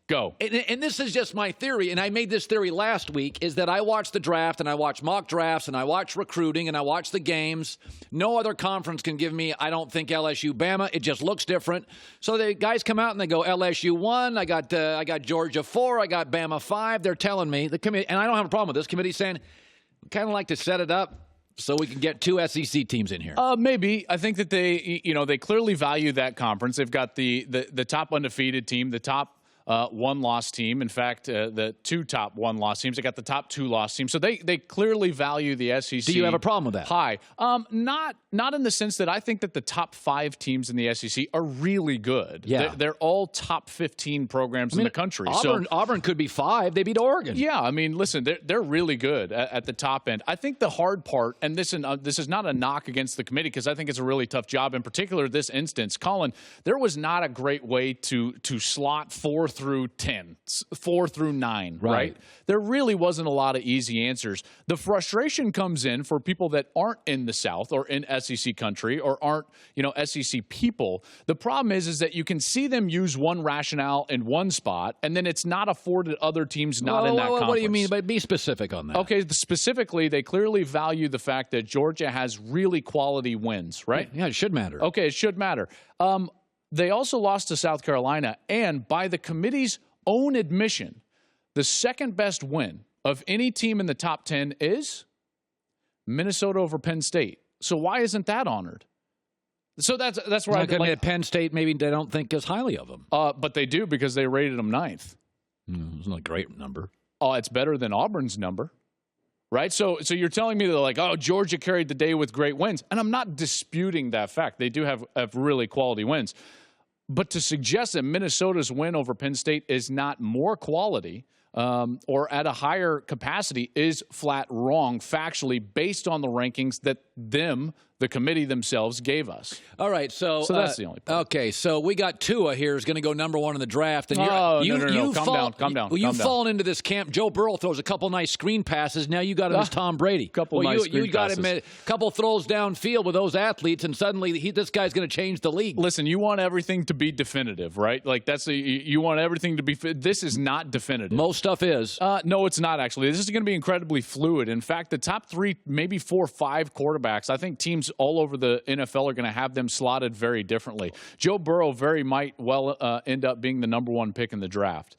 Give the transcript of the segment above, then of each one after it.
Go. And this is just my theory, and I made this theory last week, is that I watch the draft, and I watch mock drafts, and I watch recruiting, and I watch the games. No other conference can give me, I don't think, LSU, Bama. It just looks different. So the guys come out, and they go, LSU 1, I got Georgia 4, I got Bama 5. They're telling me, the committee, and I don't have a problem with this committee saying, we kind of like to set it up so we can get 2 SEC teams in here. Maybe. I think that they clearly value that conference. They've got the top undefeated team, the top one-loss team. In fact, the 2 top one-loss teams. They got the top 2-loss teams. So they clearly value the SEC. Do you have a problem with that? High. Not in the sense that I think that the top 5 teams in the SEC are really good. Yeah. They're all top 15 programs in the country. Auburn could be 5. They beat Oregon. Yeah, I mean, listen, they're really good at the top end. I think the hard part, and this is not a knock against the committee because I think it's a really tough job. In particular, this instance, Colin, there was not a great way to slot 4 through 10, 4 through 9, right? There really wasn't a lot of easy answers. The frustration comes in for people that aren't in the South or in SEC country or aren't, SEC people. The problem is that you can see them use one rationale in one spot, and then it's not afforded other teams in that conference. What do you mean? But be specific on that. Okay, specifically, they clearly value the fact that Georgia has really quality wins, right? Yeah, it should matter. Okay, it should matter. They also lost to South Carolina, and by the committee's own admission, the second best win of any team in the top 10 is Minnesota over Penn State. So why isn't that honored? So that's where at Penn State, maybe they don't think as highly of them. But they do because they rated them 9th. It's not a great number. Oh, it's better than Auburn's number. Right? So you're telling me they're like, oh, Georgia carried the day with great wins. And I'm not disputing that fact. They do have really quality wins. But to suggest that Minnesota's win over Penn State is not more quality or at a higher capacity is flat wrong factually based on the rankings that the committee themselves gave us. All right, so that's the only point. Okay, so we got Tua here is going to go number 1 in the draft. And no. Calm down. You've fallen into this camp. Joe Burrow throws a couple nice screen passes. Now you got him as Tom Brady. You got him a couple throws downfield with those athletes, and suddenly this guy's going to change the league. Listen, you want everything to be definitive, right? Like you want everything to be. This is not definitive. Most stuff is. No, it's not actually. This is going to be incredibly fluid. In fact, the top 3, maybe 4 or 5 quarterbacks, I think teams all over the NFL are going to have them slotted very differently. Joe Burrow might end up being the number 1 pick in the draft.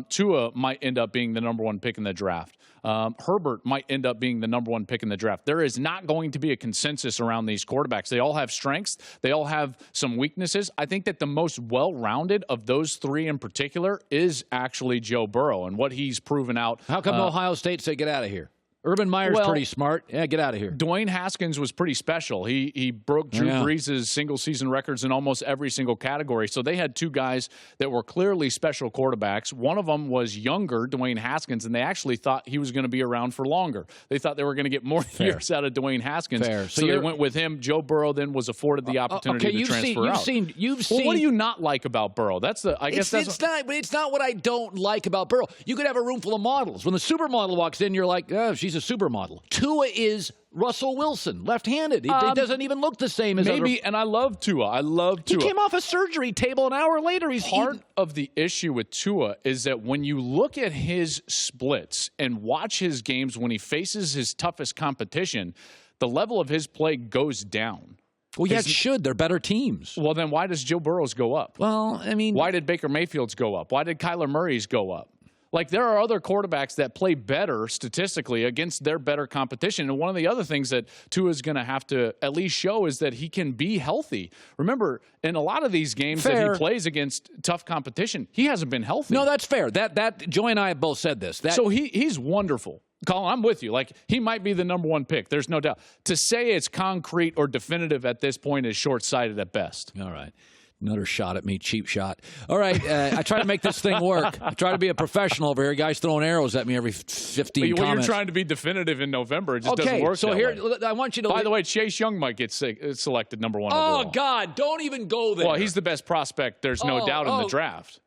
Tua might end up being the number 1 pick in the draft. Herbert might end up being the number 1 pick in the draft. There is not going to be a consensus around these quarterbacks. They all have strengths. They all have some weaknesses. I think that the most well-rounded of those 3 in particular is actually Joe Burrow and what he's proven out. How come Ohio State say get out of here? Urban Meyer's pretty smart. Yeah, get out of here. Dwayne Haskins was pretty special. He broke Drew Brees' single-season records in almost every single category. So they had 2 guys that were clearly special quarterbacks. One of them was younger, Dwayne Haskins, and they actually thought he was going to be around for longer. They thought they were going to get more years out of Dwayne Haskins. So they went with him. Joe Burrow then was afforded the opportunity to transfer out. You've seen. What do you not like about Burrow? It's not what I don't like about Burrow. You could have a room full of models. When the supermodel walks in, you're like, oh, she's a supermodel. Tua is Russell Wilson, left-handed. He doesn't even look the same as and I love Tua. He came off a surgery table an hour later. Part of the issue with Tua is that when you look at his splits and watch his games when he faces his toughest competition, the level of his play goes down. Well, yeah, it should. They're better teams. Well, then why does Joe Burrow's go up? Well, I mean, why did Baker Mayfield's go up? Why did Kyler Murray's go up? Like, there are other quarterbacks that play better statistically against their better competition. And one of the other things that Tua is going to have to at least show is that he can be healthy. Remember, in a lot of these games that he plays against tough competition, he hasn't been healthy. No, that's fair. That Joy and I have both said this. So he's wonderful. Colin, I'm with you. Like, he might be the number 1 pick. There's no doubt. To say it's concrete or definitive at this point is short-sighted at best. All right. Another shot at me, cheap shot. All right, I try to make this thing work. I try to be a professional over here. Guys throwing arrows at me every 15 comments. You're trying to be definitive in November. It just doesn't work so that here, way. I want you to... By the way, Chase Young might get selected number 1 overall. Oh, God, don't even go there. Well, he's the best prospect, there's no doubt, in the draft.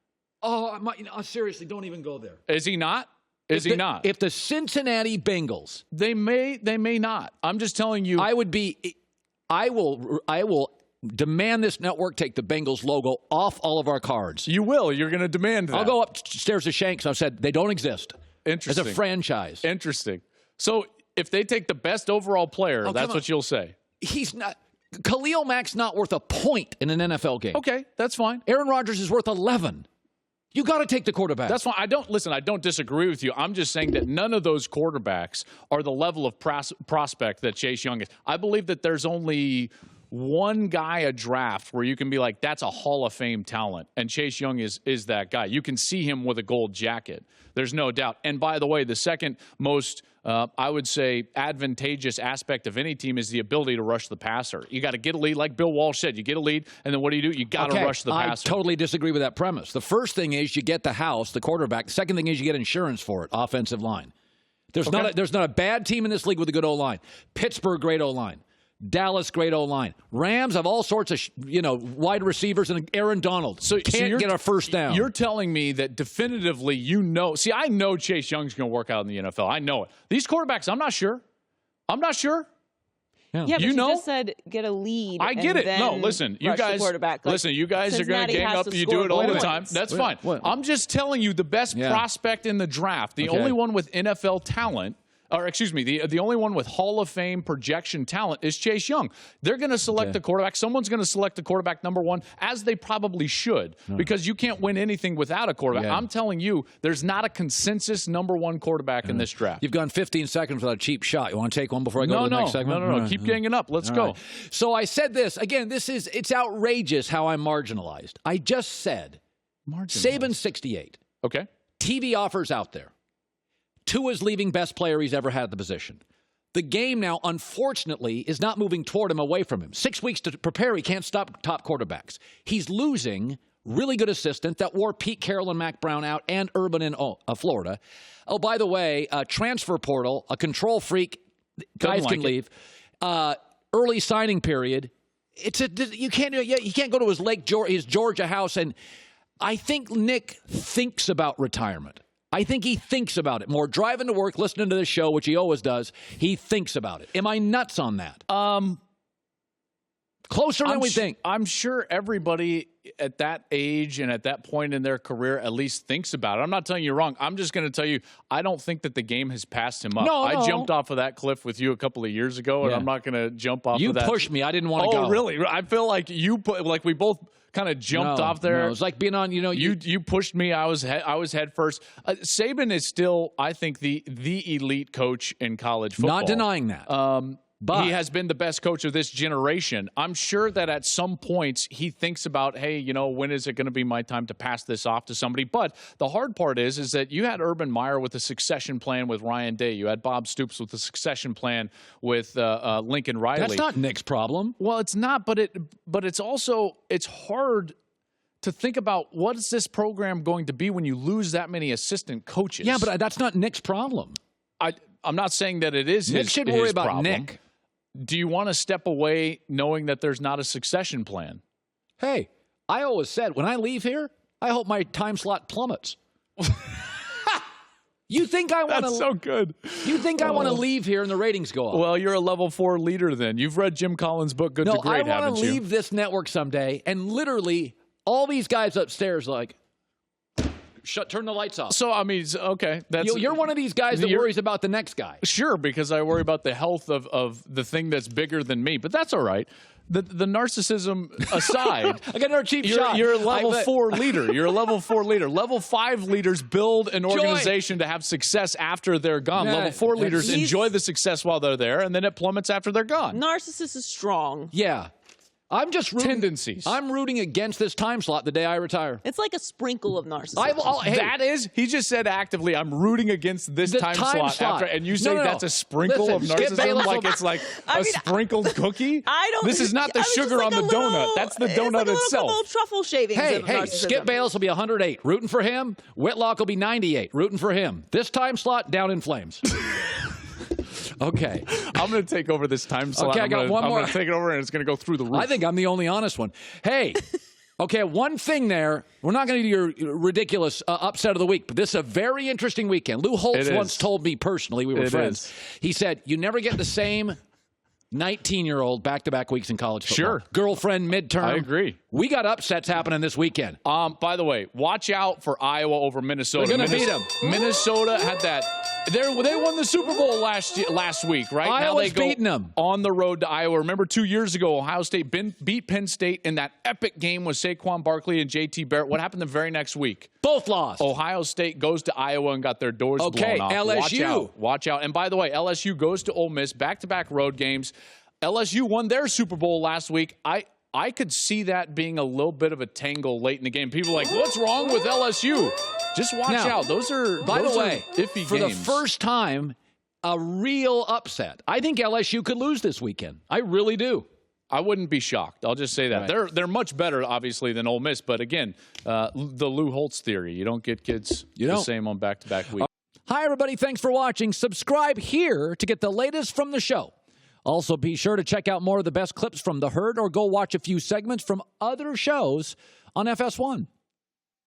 Seriously, don't even go there. Is he not? Is he not? If the Cincinnati Bengals... They may not. I'm just telling you... I will demand this network take the Bengals logo off all of our cards. You will. You're going to demand that. I'll go upstairs to Shanks. I've said they don't exist. Interesting. As a franchise. Interesting. So if they take the best overall player, that's what you'll say. He's not. Khalil Mack's not worth a point in an NFL game. Okay, that's fine. Aaron Rodgers is worth 11. You got to take the quarterback. That's fine. I don't disagree with you. I'm just saying that none of those quarterbacks are the level of prospect that Chase Young is. I believe that there's only one guy a draft where you can be like, that's a Hall of Fame talent, and Chase Young is that guy. You can see him with a gold jacket. There's no doubt. And by the way, the second most, I would say, advantageous aspect of any team is the ability to rush the passer. You got to get a lead. Like Bill Walsh said, you get a lead, and then what do? You got to rush the passer. I totally disagree with that premise. The first thing is you get the house, the quarterback. The second thing is you get insurance for it, offensive line. There's not a bad team in this league with a good O-line. Pittsburgh, great O-line. Dallas, great O-line. Rams have all sorts of, wide receivers and Aaron Donald. So can't get a first down. You're telling me that definitively See, I know Chase Young's going to work out in the NFL. I know it. These quarterbacks, I'm not sure. Yeah, but you just said get a lead. I get it. No, listen, you guys. Listen, you guys are going to gang up. You do it all the time. That's fine. I'm just telling you the best prospect in the draft, the only one with NFL talent. Or, excuse me, the only one with Hall of Fame projection talent is Chase Young. They're going to select the quarterback. Someone's going to select the quarterback number one, as they probably should, because you can't win anything without a quarterback. I'm telling you, there's not a consensus number one quarterback in this draft. You've gone 15 seconds without a cheap shot. You want to take one before I go to the next segment? No. Keep ganging up. Let's go. Right. So I said this. Again, it's outrageous how I'm marginalized. I just said Saban's 68. Okay. TV offers out there. Tua's leaving best player he's ever had at the position. The game now, unfortunately, is not moving toward him, away from him. 6 weeks to prepare. He can't stop top quarterbacks. He's losing really good assistant that wore Pete Carroll and Mac Brown out, and Urban in Florida. Oh, by the way, transfer portal, a control freak. Guys can leave. Early signing period. You can't go to his Georgia house, and I think Nick thinks about retirement. I think he thinks about it more. Driving to work, listening to this show, which he always does, he thinks about it. Am I nuts on that? Closer than we think. I'm sure everybody at that age and at that point in their career at least thinks about it. I'm not telling you wrong. I'm just going to tell you, I don't think that the game has passed him up. I jumped off of that cliff with you a couple of years ago, and I'm not going to jump off of that. You pushed me. I didn't want to go. Oh, really? I feel like we both kind of jumped off there. No, it's like being on, you pushed me. I was head first. Saban is still, I think, the elite coach in college football. Not denying that. But he has been the best coach of this generation. I'm sure that at some points he thinks about, hey, when is it going to be my time to pass this off to somebody? But the hard part is that you had Urban Meyer with a succession plan with Ryan Day. You had Bob Stoops with a succession plan with Lincoln Riley. That's not Nick's problem. Well, it's not, but it's also, it's hard to think about what is this program going to be when you lose that many assistant coaches. Yeah, but that's not Nick's problem. I'm not saying that it is Nick should worry about problem. Nick. Do you want to step away knowing that there's not a succession plan? Hey, I always said, when I leave here, I hope my time slot plummets. You think I want to? That's so good. You think I want to leave here and the ratings go up? Well, you're a level 4 leader then. You've read Jim Collins' book, Good to Great, haven't you? No, I want to leave this network someday, and literally all these guys upstairs turn the lights off. So, I mean, okay. You're one of these guys that worries about the next guy. Sure, because I worry about the health of the thing that's bigger than me, but that's all right. The narcissism aside, I got another cheap shot. You're a level 4 leader. You're a level 4 leader. Level 5 leaders build an organization to have success after they're gone. Level 4 leaders enjoy the success while they're there, and then it plummets after they're gone. Narcissist is strong. Yeah. I'm just rooting. Tendencies. I'm rooting against this time slot the day I retire. It's like a sprinkle of narcissism. He just said actively, I'm rooting against this time slot. After, and you say that's a sprinkle of narcissism? Like it's like a sprinkled cookie? This is not the sugar like on the donut. That's the donut itself. Little truffle shavings. Hey, Skip Bayless will be 108. Rooting for him. Whitlock will be 98. Rooting for him. This time slot, down in flames. Okay. I'm going to take over this time slot. Okay, I got one more. I'm going to take it over, and it's going to go through the roof. I think I'm the only honest one. Hey, okay, one thing there. We're not going to do your ridiculous upset of the week, but this is a very interesting weekend. Lou Holtz once told me personally, we were friends. He said, you never get the same 19-year-old back-to-back weeks in college football. Sure. Girlfriend midterm. I agree. We got upsets happening this weekend. By the way, watch out for Iowa over Minnesota. They're going to beat them. Minnesota had that. They won the Super Bowl last week, right? Iowa's now they go beating them. On the road to Iowa. Remember 2 years ago, Ohio State beat Penn State in that epic game with Saquon Barkley and J.T. Barrett. What happened the very next week? Both lost. Ohio State goes to Iowa and got their doors blown off. LSU. Watch out. And by the way, LSU goes to Ole Miss, back-to-back road games. LSU won their Super Bowl last week. I could see that being a little bit of a tangle late in the game. People are like, what's wrong with LSU? Just watch out. Those are iffy for games. The first time, a real upset. I think LSU could lose this weekend. I really do. I wouldn't be shocked. I'll just say that. Right. They're much better, obviously, than Ole Miss. But again, the Lou Holtz theory. You don't get kids the same on back-to-back weeks. Hi, everybody. Thanks for watching. Subscribe here to get the latest from the show. Also, be sure to check out more of the best clips from The Herd or go watch a few segments from other shows on FS1.